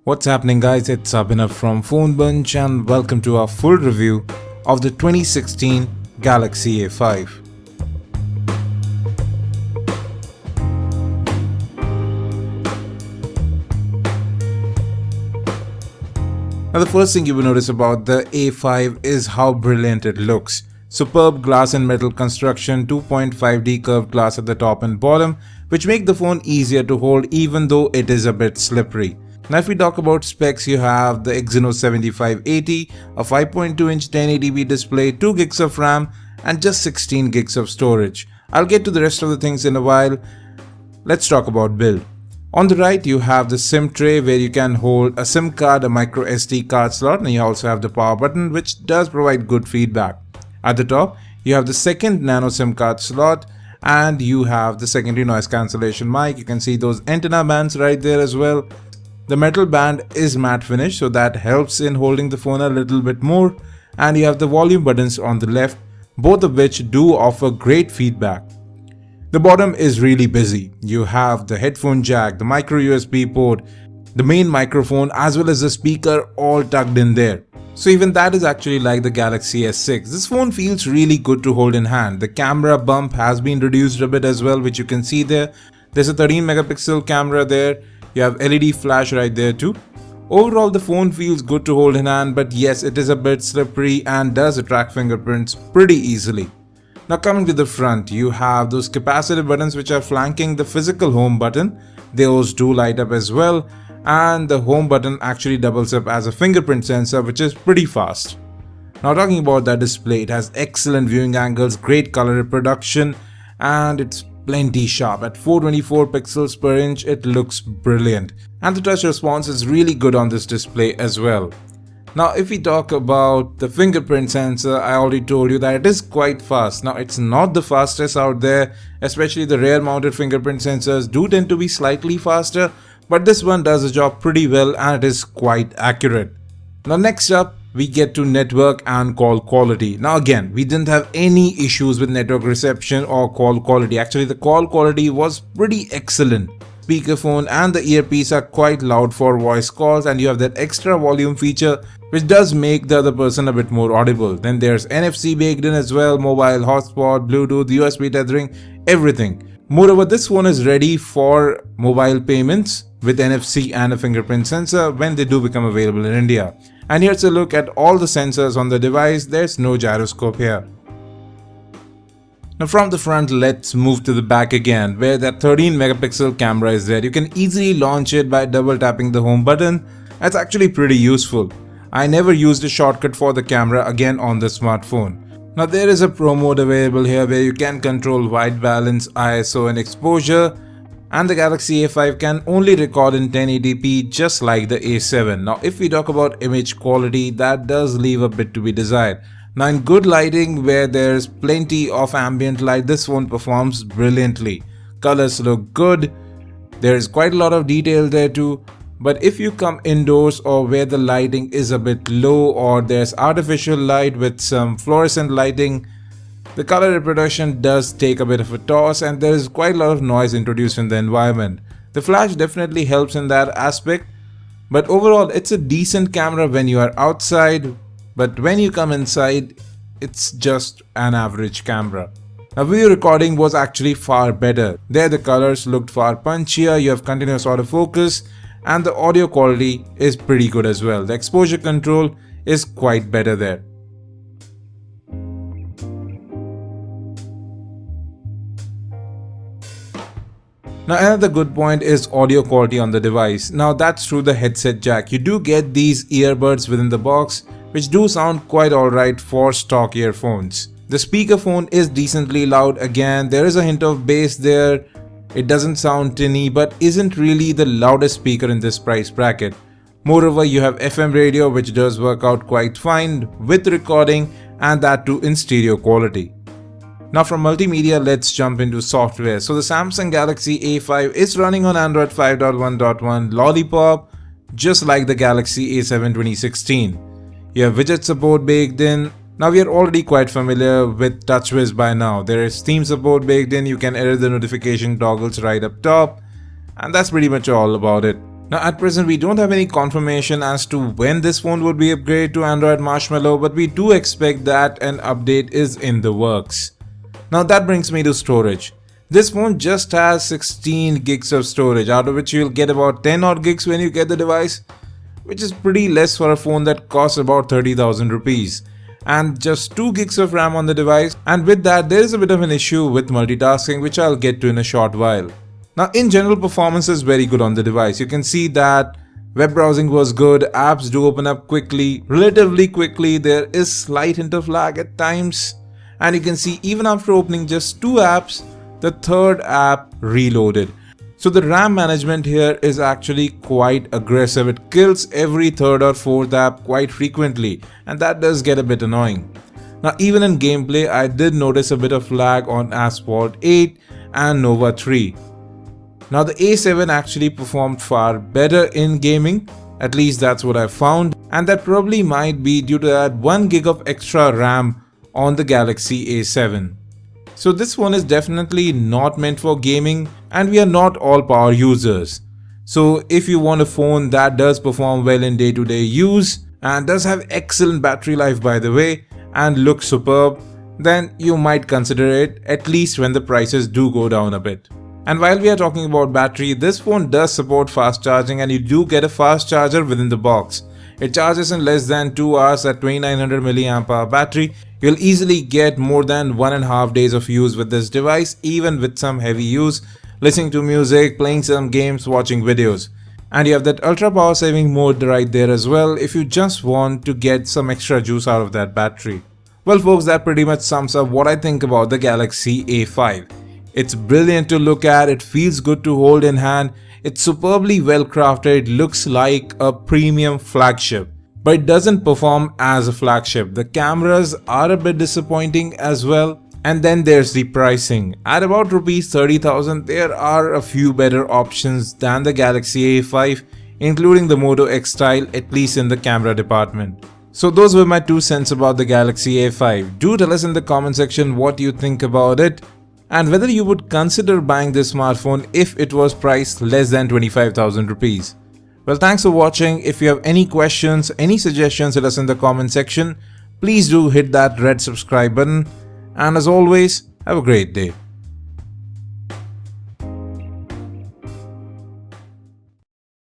What's happening, guys? It's Abhinav from PhoneBunch and welcome to our full review of the 2016 Galaxy A5. Now the first thing you will notice about the A5 is how brilliant it looks. Superb glass and metal construction, 2.5D curved glass at the top and bottom, which make the phone easier to hold even though it is a bit slippery. Now if we talk about specs, you have the Exynos 7580, a 5.2-inch 1080p display, 2 gigs of RAM and just 16 gigs of storage. I'll get to the rest of the things in a while. Let's talk about build. On the right you have the SIM tray where you can hold a SIM card, a micro SD card slot, and you also have the power button which does provide good feedback. At the top you have the second nano SIM card slot and you have the secondary noise cancellation mic. You can see those antenna bands right there as well. The metal band is matte finish, so that helps in holding the phone a little bit more, and you have the volume buttons on the left, both of which do offer great feedback. The bottom is really busy. You have the headphone jack, the micro USB port, the main microphone as well as the speaker all tucked in there. So even that is actually like the Galaxy S6. This phone feels really good to hold in hand. The camera bump has been reduced a bit as well, which you can see there. There's a 13 megapixel camera there. You have LED flash right there too. Overall the phone feels good to hold in hand, but yes, it is a bit slippery and does attract fingerprints pretty easily. Now coming to the front, you have those capacitive buttons which are flanking the physical home button. Those do light up as well, and the home button actually doubles up as a fingerprint sensor, which is pretty fast. Now talking about that display, it has excellent viewing angles, great color reproduction, and it's plenty sharp. At 424 pixels per inch, it looks brilliant. And the touch response is really good on this display as well. Now if we talk about the fingerprint sensor, I already told you that it is quite fast. Now it's not the fastest out there, especially the rear mounted fingerprint sensors do tend to be slightly faster, but this one does the job pretty well and it is quite accurate. Now next up, we get to network and call quality. Now again, we didn't have any issues with network reception or call quality. Actually, the call quality was pretty excellent. Speakerphone and the earpiece are quite loud for voice calls, and you have that extra volume feature which does make the other person a bit more audible. Then there's NFC baked in as well, mobile hotspot, Bluetooth, USB tethering, everything. Moreover, this phone is ready for mobile payments with NFC and a fingerprint sensor when they do become available in India. And here's a look at all the sensors on the device. There's no gyroscope here. Now from the front, let's move to the back again, where that 13 megapixel camera is there. You can easily launch it by double tapping the home button. That's actually pretty useful. I never used a shortcut for the camera again on the smartphone. Now there is a Pro mode available here where you can control white balance, ISO and exposure. And the Galaxy A5 can only record in 1080p just like the A7. Now if we talk about image quality, that does leave a bit to be desired. Now in good lighting where there's plenty of ambient light, this phone performs brilliantly. Colors look good, there's quite a lot of detail there too. But if you come indoors or where the lighting is a bit low or there's artificial light with some fluorescent lighting, the color reproduction does take a bit of a toss and there is quite a lot of noise introduced in the environment. The flash definitely helps in that aspect, but overall it's a decent camera when you are outside, but when you come inside, it's just an average camera. Now video recording was actually far better. There the colors looked far punchier, you have continuous autofocus, and the audio quality is pretty good as well. The exposure control is quite better there. Now another good point is audio quality on the device. Now that's through the headset jack. You do get these earbuds within the box which do sound quite alright for stock earphones. The speakerphone is decently loud again. There is a hint of bass there. It doesn't sound tinny but isn't really the loudest speaker in this price bracket. Moreover, you have FM radio which does work out quite fine with recording, and that too in stereo quality. Now from multimedia, let's jump into software. So the Samsung Galaxy A5 is running on Android 5.1.1 Lollipop, just like the Galaxy A7 2016. You have widget support baked in. Now we are already quite familiar with TouchWiz by now. There is theme support baked in, you can edit the notification toggles right up top, and that's pretty much all about it. Now at present we don't have any confirmation as to when this phone would be upgraded to Android Marshmallow, but we do expect that an update is in the works. Now that brings me to storage. This phone just has 16 gigs of storage, out of which you'll get about 10 odd gigs when you get the device, which is pretty less for a phone that costs about 30,000 rupees. And just 2 gigs of RAM on the device, and with that there is a bit of an issue with multitasking, which I'll get to in a short while. Now in general, performance is very good on the device. You can see that web browsing was good, apps do open up quickly, relatively quickly. There is slight hint of lag at times, and you can see even after opening just 2 apps, the third app reloaded. So the RAM management here is actually quite aggressive. It kills every third or fourth app quite frequently, and that does get a bit annoying. Now even in gameplay, I did notice a bit of lag on Asphalt 8 and Nova 3. Now the A7 actually performed far better in gaming, at least that's what I found, and that probably might be due to that 1 gig of extra RAM on the Galaxy A7. So this one is definitely not meant for gaming, and we are not all power users. So if you want a phone that does perform well in day-to-day use and does have excellent battery life by the way and looks superb, then you might consider it, at least when the prices do go down a bit. And while we are talking about battery, this phone does support fast charging, and you do get a fast charger within the box. It charges in less than 2 hours at 2900 mAh battery. You'll easily get more than 1.5 days of use with this device, even with some heavy use, listening to music, playing some games, watching videos. And you have that ultra power saving mode right there as well if you just want to get some extra juice out of that battery. Well folks, that pretty much sums up what I think about the Galaxy A5. It's brilliant to look at, it feels good to hold in hand, it's superbly well crafted, it looks like a premium flagship. But it doesn't perform as a flagship. The cameras are a bit disappointing as well. And then there's the pricing. At about rupees 30,000, there are a few better options than the Galaxy A5, including the Moto X Style, at least in the camera department. So those were my 2 cents about the Galaxy A5. Do tell us in the comment section what you think about it, and whether you would consider buying this smartphone if it was priced less than 25,000 rupees. Well, thanks for watching. If you have any questions, any suggestions, hit us in the comment section. Please do hit that red subscribe button. And as always, have a great day.